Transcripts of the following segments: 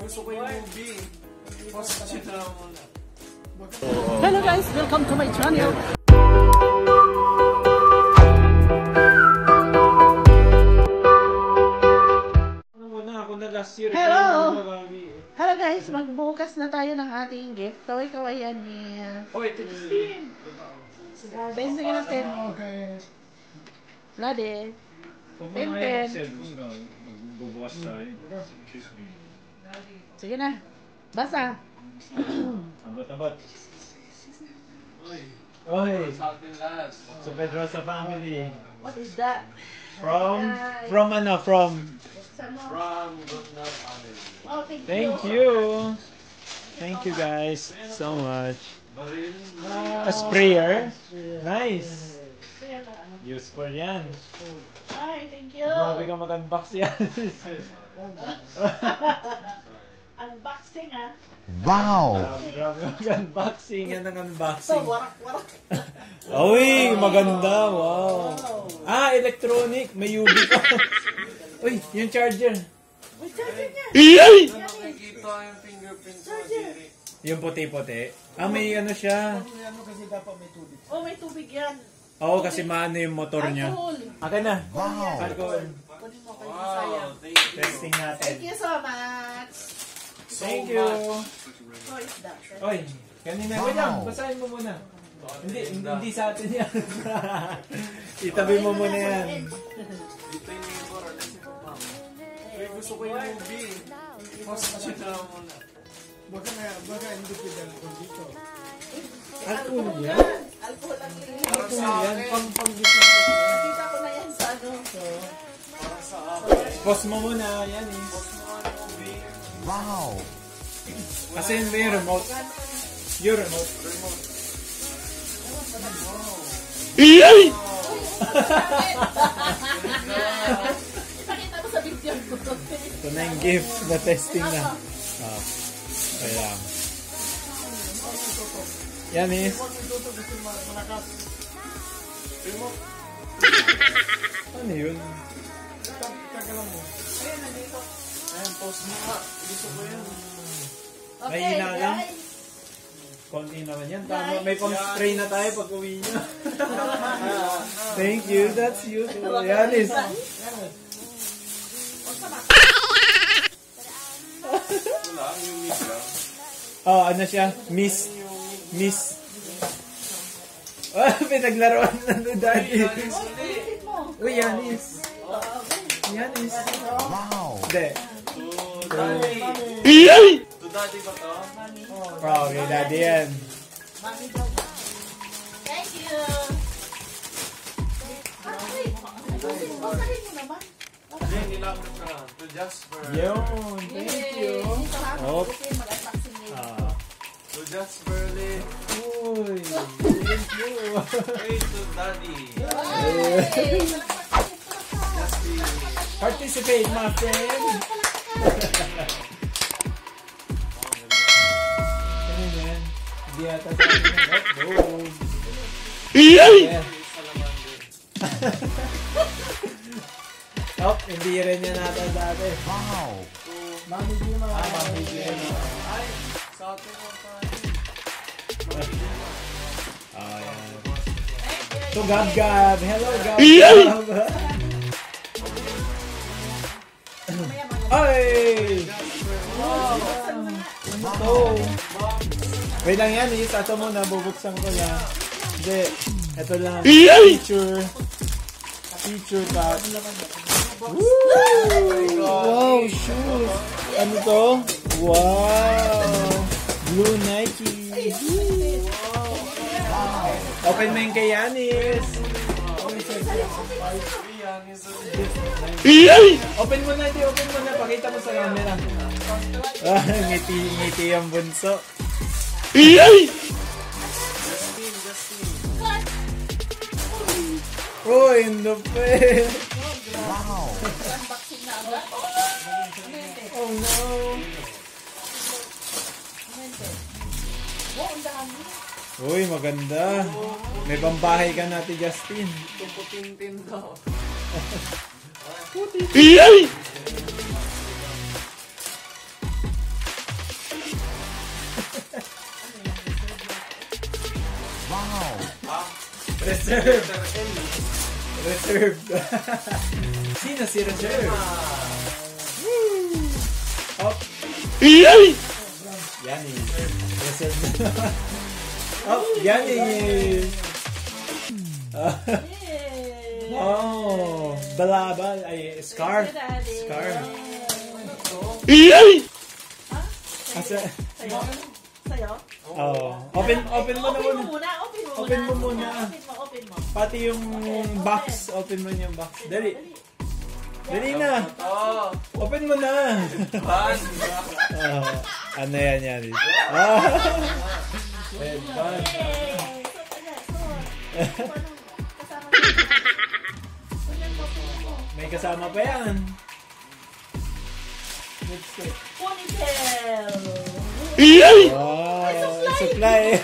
gusto ko yung movie. Hello guys, welcome to my channel. Hello! Hello guys, magbukas na tayo ng ating gift. Kaway-kawayan niya. Oh, ito din. Bensing natin. Okay. Lade. Penten. Magbubukas tayo. Sige na. Basa. Abot-abot. Oy! So Pedrosa family. What is that? From Gundam family. Oh, Thank you. Thank you guys so much. A sprayer. Nice. Useful yan. Hi, thank you. Grabe ka mag-unbox yan. Unboxing ah. Wow! Grabe mag-unboxing. Yan ang unboxing. So, warak-warak. Uy, maganda. Wow. Ah, electronic. May UV pa. Uy, yung charger. May charger niya. Nakikita yung fingerprint charger. Yung puti-puti. Ah, may ano siya. Oh, may tubig yan. Oo, kasi maano yung motor niya. Alcohol. Akin na. Wow! Alcohol. Kunin mo kayo sayang. Testing natin. Thank you so much. Thank you. What is that? Oy, kanina. Wait lang, basahin mo muna. Hindi sa atin yan. Itabi mo muna yan. Dito yung neighbor. Gusto ko yung movie. Hospital na muna. Baka hindi pwede ako dito. Alcohol yan? Alcohol lang yun. Alcohol yan? Pang-gis na. Nakita ko na yan sa ano. Pause mo muna. Yan eh. Wow! Kasi may remote. Yung remote. Ipakita mo sa video ko. Ito na yung gift na testing na. Kaya. Yan is. Ano yun? Ayan, pause mo nga. Gusto ko yan. May hina lang. Konti naman yan. Tama, may pang-spray na tayo pag uwi nyo. Thank you. That's useful. Yan is. Wala, yung miss lang. Oh, ano siya? Miss. Pinaglaruan na ni Daddy. Uy, Yanis. Yanis. Wow! Hindi. To daddy ba to? Wow, kay Daddy yan. Thank you. Basahin mo naman. Hindi, nilapit na. To Jasper. Yun. Thank you. Oh. To Jasper Lee. Uy. Thank you. Hey, to daddy. Participate, my friend. Ano yan? Hindi ata sa akin. Oh, hindi rin yan natin dati. Wow! Mami Gima. Mami Gima. Ay, sa atin mo tayo. Yan. So, Gab. Hello, Gab. Ay! Ito. Wait lang yan, ito muna, bubuksan ko lang. Hindi, ito lang. Feature pack. Wow, shoes. Ano to? Wow. Blue Nike. Open mo yung kay Yanis. Open mo na, open mo na. Pakita mo sa camera. Ngiti ang bunso. Oh, in the face. Wow! Oh no. Uy, maganda. May pambahay ka natin, Justin. Putin-tin daw. Reserve. Reserve. Sino si Reserve? Up. Yani. Reserve. Up. Yani. Oh. Balabal. Ay, Scar. Scar. Asa? Sa'yo? Oh. Open mo na Open muna. mo muna. Open mo muna. Open mo. Pati yung box. Open mo niya yung box. Dali. Dali na. Open mo na. Ano yan? Headband. May kasama pa yan. Ponytail. Wow. Supply.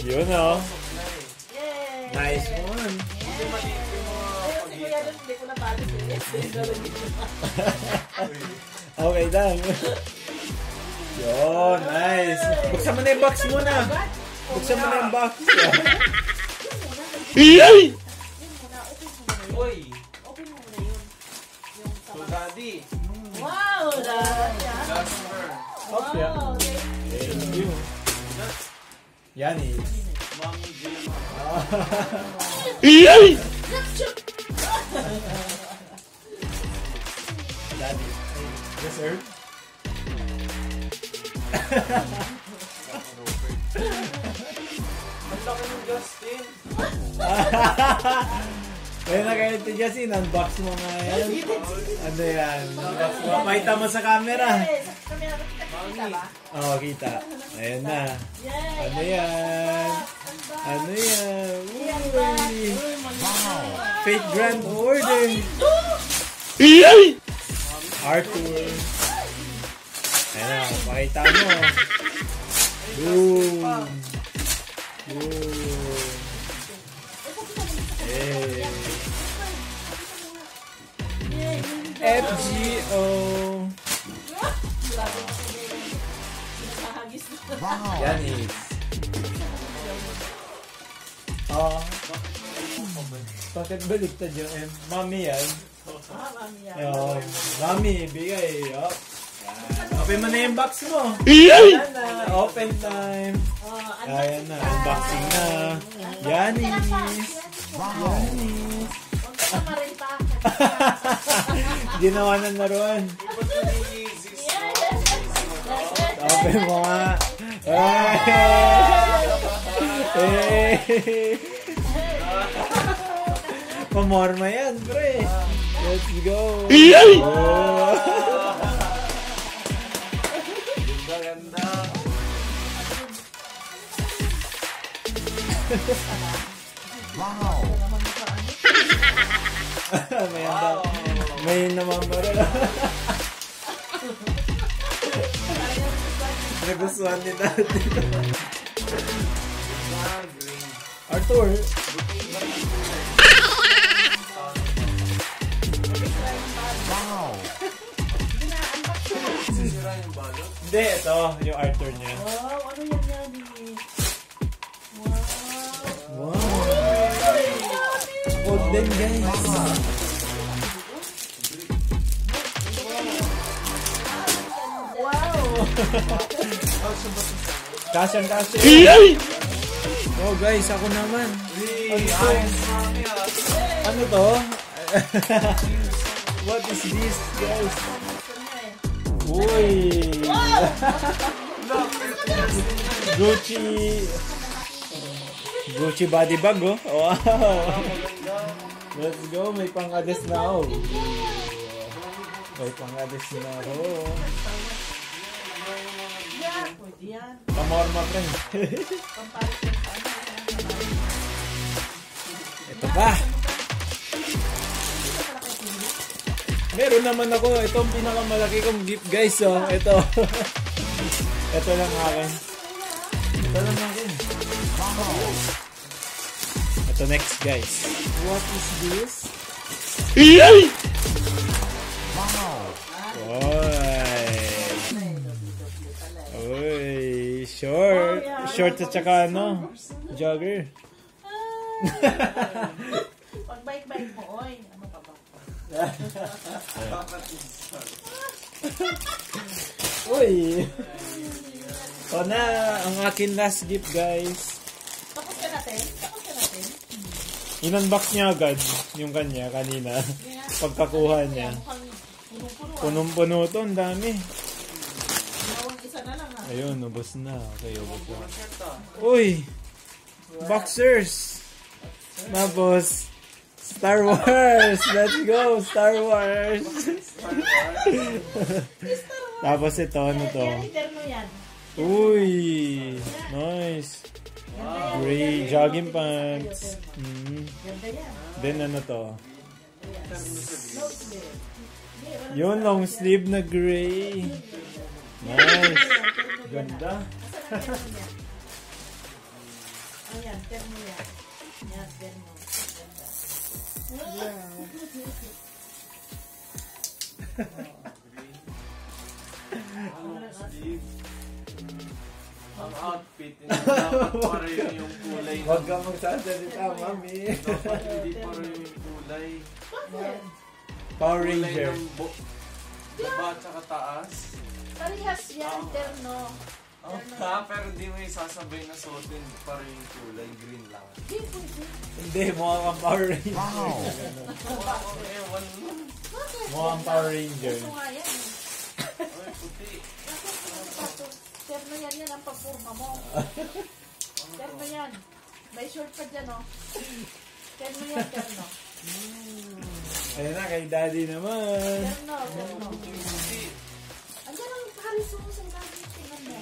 Yun oh. Yay! Nice one. Hindi ko napalit Okay lang. Yun, nice. Buksan mo na yung box muna. Buksan mo na yung box. Uy! Open mo muna yun. Yung So, Daddy. wow! Jasper. Okay. Wow! Thank you. Yani. Mami Gemma. Daddy. Yes, sir. Ang laki ng Justin. Kaya na kayo ito, Justin. Unbox mo nga yan. Ano yan? Pakita mo sa camera. Oo, kita. Ayan na. Ano yan? Ano yan? Uy! Fate Grand Order! Arthur! Ayan na, pakita mo. Boom! Boom! Hey! FGO! Wow. Yanis. Bakit baliktad yung M? Mami yan. Mami, bigay. Yan. Open mo na yung box mo. Ayan na. Open time. Ayan na. Unboxing na. Yanis. Yanis. Ginawa na naroon. Open mo nga. Pamorma yan, pre. Let's go. Ganda. Wow. May namamara. Nagustuhan ni dati. Arthur. Wow. Sisira yung balot. Hindi, ito. Yung Arthur niya. Wow, ano yan yan eh? Wow. Wow. Food din, guys. Wow. Kasyang-kasya. Oh, guys, ako naman. Ano to? What is this, guys? Uy! Gucci body bag, oh. Wow! Let's go, may pang-alis na ako. May pang-alis na ako. Yan, pwede yan. Pamorma, friend. Pampalit yung Ito pa. Meron naman ako. Ito ang pinakamalaki kong gift, guys. So, ito. Ito lang akin. Ito lang akin. Ito next, guys. What is this? Wow. Oy. shorts at saka ano, jogger. Pag bike-bike mo, oy. Ano ka ba? Uy! O na, ang akin last gift, guys. Tapos ka natin? In-unbox niya agad yung kanya kanina. Pagkakuha niya. Mukhang punong-puno. Punong-puno to, ang dami. Dalawang isa na lang ha. Ayun, ubos na. Okay, ubos na. Uy! Boxers! Tapos, Star Wars! Let's go! Star Wars! Tapos ito, ano to? Terno yan. Uy! Nice! Gray jogging pants. Ganda yan. Then ano to? Yun, long sleeve na gray. Nice! Ganda. Ayan, terno yan. Yan, terno. Ganda. Ang outfit, hindi dapat pareho yung kulay. Huwag ka magsasalita, mami. Dapat hindi pareho yung kulay. Bakit? Power Kulay Ranger. ng baba at saka taas. Parehas yan, terno. Pero hindi mo isasabay na suotin pareho yung kulay. Green lang. Di, pwede. Hindi, mukha kang Power Ranger. Wow. Ewan mo. Bakit? Mukha kang Power Ranger. Gusto nga yan. Ay, puti. Terno yan ang pagpurma mo. Terno yan. May short pa dyan, oh. Terno yan, terno. Ayun na, kay daddy naman. Terno. Puti. Andiyan ang Paris mo sa lagi. Tingnan mo.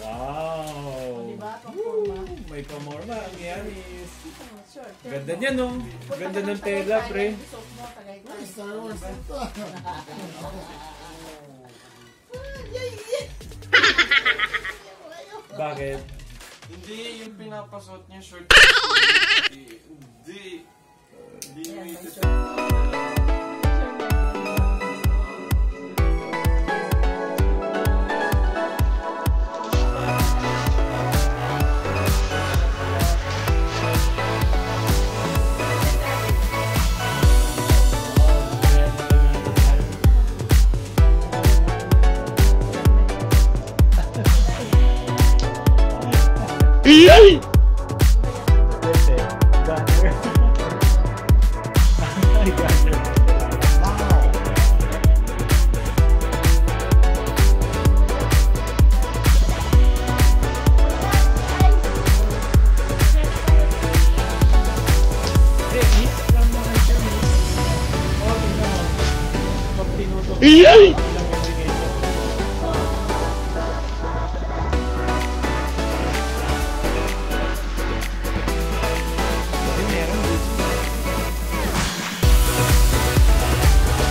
Wow! Diba? Pagpurma. May pamorma ang Yanis. Short. Ganda niya, no? Ganda ng tela, pre. Suot mo, Tagaytay. Star Wars ito. Bakit? Hindi yung pinapasuot niya short. Hindi. Hindi mo ito.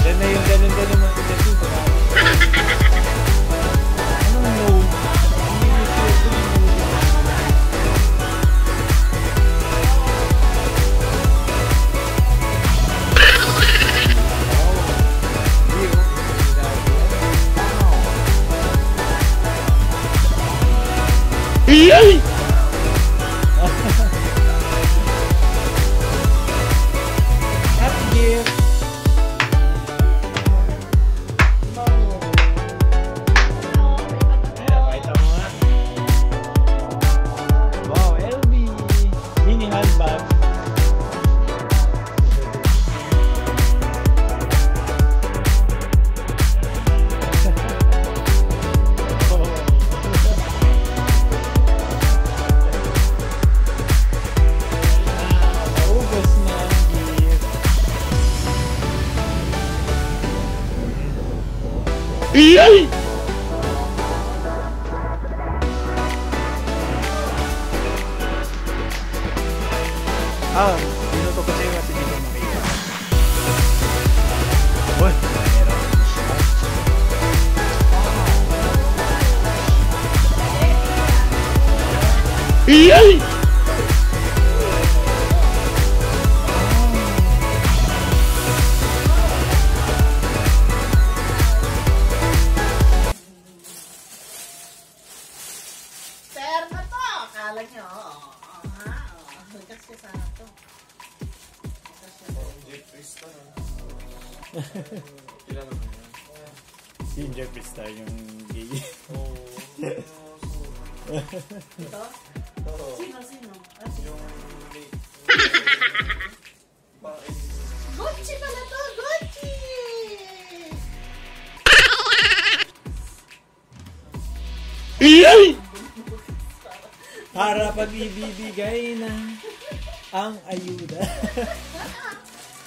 Gunner. Gunner. Wow. Happy gift. Ayan, pakita mo nga. Wow, LV. Mini handbag. Naubos na ang gift. Pinuto ko sa'yo kasi hindi ko makita. Uy, meron. Kasi sa ito. Parang Jeffrey Star. Kilala mo yan? Si Jeffree Star yung gay. Oo. Ito? Oo. Sino? Yung Gucci pala to! Gucci! Para pag ibibigay na ang ayuda.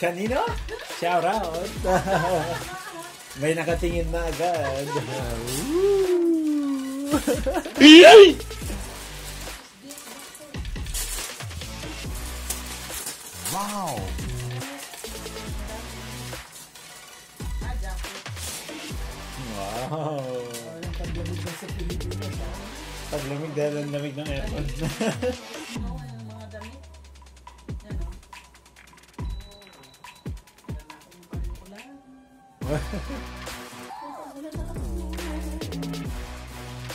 Kanino? Shout out. May nakatingin na agad. Wow! Wow. Paglamig dahil ang lamig ng aircon. Mga damit. Yan o.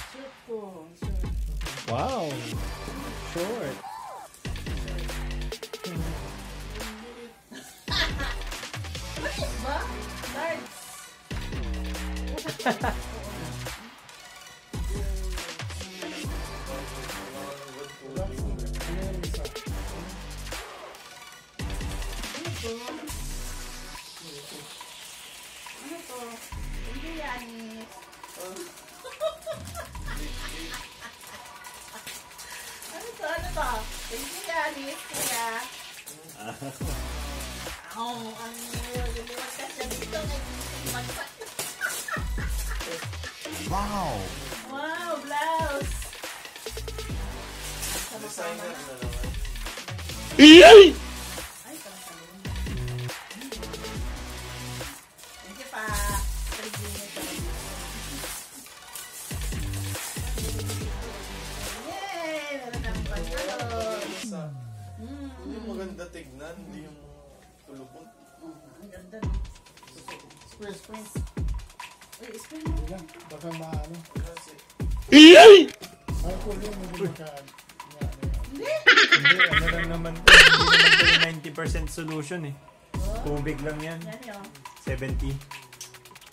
Shirt ko. Wow. Short. Bakit ba? Large. Ano to? Hindi yanis. Ano to? Hindi yanis. Kaya. Liliwag ka siya dito. Magsak. Wow! Wow, blouse. designer na naman. Ay, parang talon. Thank you pa. Yay! Meron ng pantalon. Isa. Hindi yung maganda tignan, hindi yung tulubon. Ang ganda no? Spring. Uy, spring mo. Baka maano. Kasi, Ay, kung yun, hindi maka... Hindi. Hindi, ano lang naman to. Hindi naman to yung 90% solution eh. Tubig lang yan. Yan yun. 70.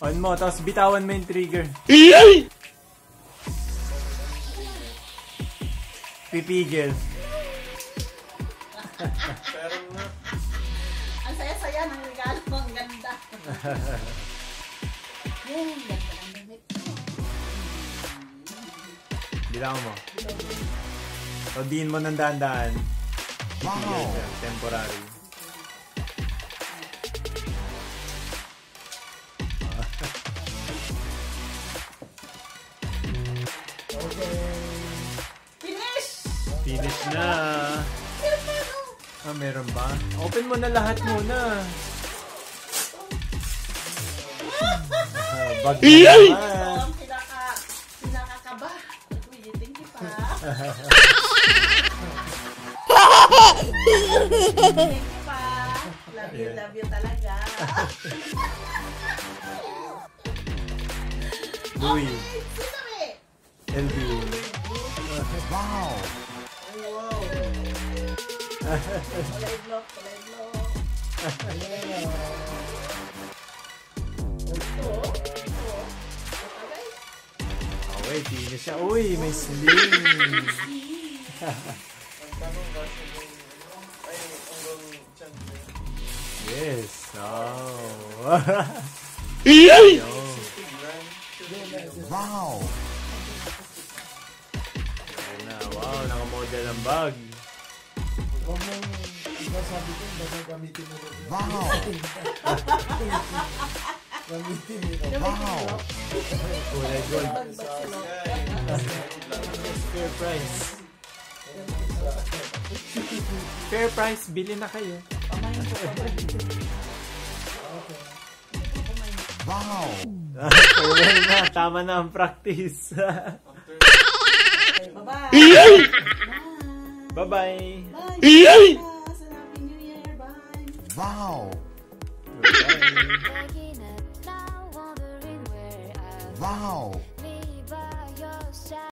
On mo, tapos bitawan mo yung trigger. Pipigil. pero nga, Ang saya-saya ng regalo mo. Ang ganda. Yay, ganda ng damit ko. Bilang mo. O diin mo ng daan-daan. Pipigil Wow! siya. Temporary. Finish! Finish na. Ah, meron ba? Open mo na lahat muna. Bag na Ito naman. ang pinakakaba. Uy, thank you pa. Thank you pa. Love you talaga. Louis. Sinabi. LB. Wow! ay wow! Kulay block. Ito. Okay. Okay, finish siya. Uy, may sling. Ang tanong kasi yung, ay, hanggang chan mo. Yes. Oh. Tignan. Wow! Ayan na. Wow, nakamodel ang bag. Huwag mong sabi ko, baka gamitin mo rin. Wow! Gamitin mo. Wow! Kulay gold. Guys, Fair price. Fair price, bili na kayo. Pamayin ko. Wow! Farewell na. Tama na ang practice. Bye-bye. Bye-bye. Bye. Happy New Year. Bye. Wow! Bye-bye. Wow!